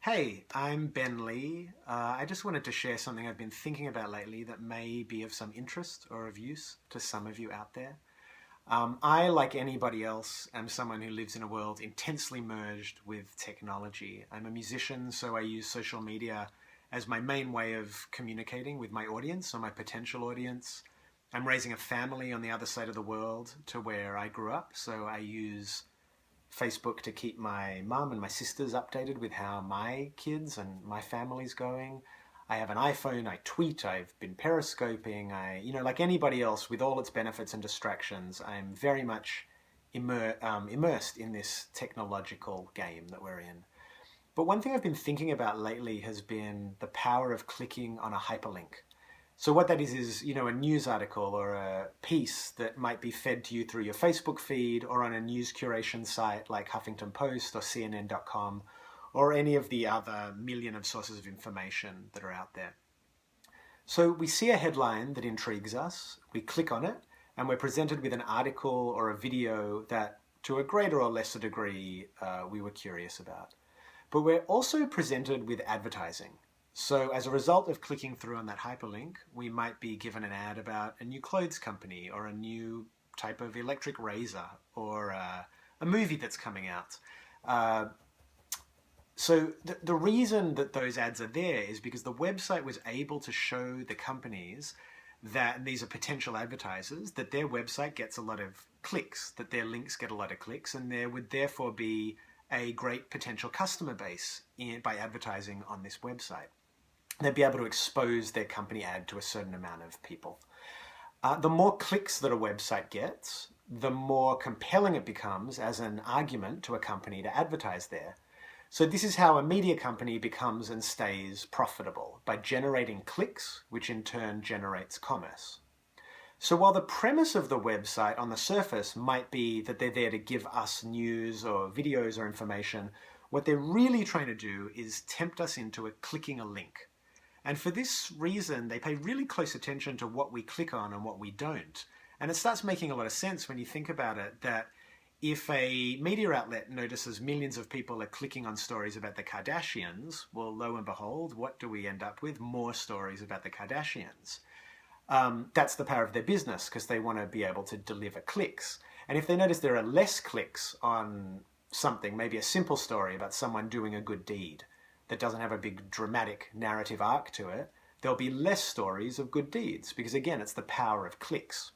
Hey, I'm Ben Lee. I just wanted to share something I've been thinking about lately that may be of some interest or of use to some of you out there. I, like anybody else, am someone who lives in a world intensely merged with technology. I'm a musician, so I use social media as my main way of communicating with my audience or my potential audience. I'm raising a family on the other side of the world to where I grew up, so I use Facebook to keep my mum and my sisters updated with how my kids and my family's going. I have an iPhone, I tweet, I've been periscoping, like anybody else with all its benefits and distractions, I'm very much immersed in this technological game that we're in. But one thing I've been thinking about lately has been the power of clicking on a hyperlink. So what that is, a news article or a piece that might be fed to you through your Facebook feed or on a news curation site like Huffington Post or CNN.com or any of the other million of sources of information that are out there. So we see a headline that intrigues us, we click on it, and we're presented with an article or a video that, to a greater or lesser degree, we were curious about. But we're also presented with advertising. So as a result of clicking through on that hyperlink, we might be given an ad about a new clothes company or a new type of electric razor or a movie that's coming out. So the reason that those ads are there is because the website was able to show the companies that, and these are potential advertisers, that their website gets a lot of clicks, that their links get a lot of clicks, and there would therefore be a great potential customer base by advertising on this website. They'd be able to expose their company ad to a certain amount of people. The more clicks that a website gets, the more compelling it becomes as an argument to a company to advertise there. So this is how a media company becomes and stays profitable, by generating clicks, which in turn generates commerce. So while the premise of the website on the surface might be that they're there to give us news or videos or information, what they're really trying to do is tempt us into clicking a link. And for this reason, they pay really close attention to what we click on and what we don't. And it starts making a lot of sense when you think about it, that if a media outlet notices millions of people are clicking on stories about the Kardashians, well, lo and behold, what do we end up with? More stories about the Kardashians. That's the power of their business, because they want to be able to deliver clicks. And if they notice there are less clicks on something, maybe a simple story about someone doing a good deed, that doesn't have a big dramatic narrative arc to it, there'll be less stories of good deeds, because again, it's the power of clicks.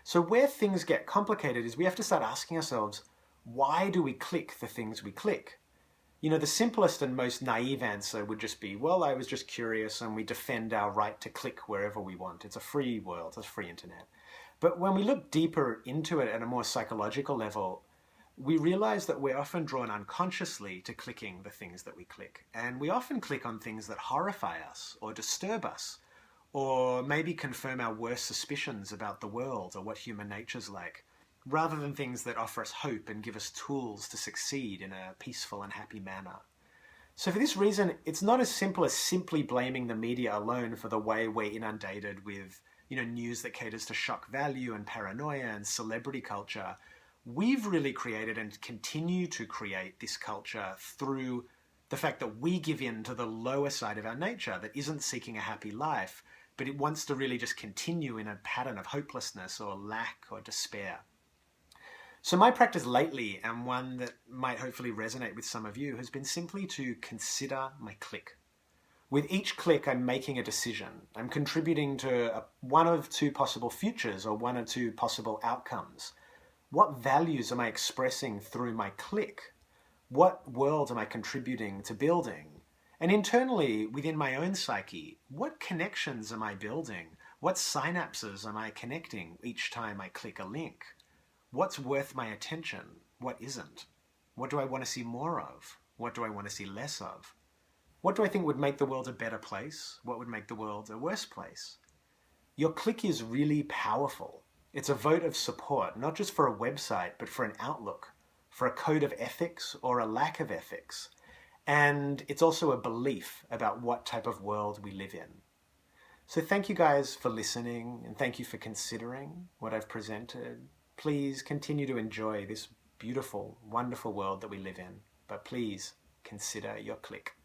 So where things get complicated is we have to start asking ourselves, why do we click the things we click? The simplest and most naive answer would just be, well, I was just curious and we defend our right to click wherever we want. It's a free world, it's a free internet. But when we look deeper into it at a more psychological level, we realize that we're often drawn unconsciously to clicking the things that we click. And we often click on things that horrify us or disturb us, or maybe confirm our worst suspicions about the world or what human nature's like, rather than things that offer us hope and give us tools to succeed in a peaceful and happy manner. So for this reason, it's not as simple as simply blaming the media alone for the way we're inundated with, news that caters to shock value and paranoia and celebrity culture. We've really created and continue to create this culture through the fact that we give in to the lower side of our nature that isn't seeking a happy life, but it wants to really just continue in a pattern of hopelessness or lack or despair. So my practice lately, and one that might hopefully resonate with some of you, has been simply to consider my click. With each click, I'm making a decision. I'm contributing to one of two possible futures or one or two possible outcomes. What values am I expressing through my click? What world am I contributing to building? And internally, within my own psyche, what connections am I building? What synapses am I connecting each time I click a link? What's worth my attention? What isn't? What do I want to see more of? What do I want to see less of? What do I think would make the world a better place? What would make the world a worse place? Your click is really powerful. It's a vote of support, not just for a website, but for an outlook, for a code of ethics or a lack of ethics. And it's also a belief about what type of world we live in. So thank you guys for listening, and thank you for considering what I've presented. Please continue to enjoy this beautiful, wonderful world that we live in, but please consider your click.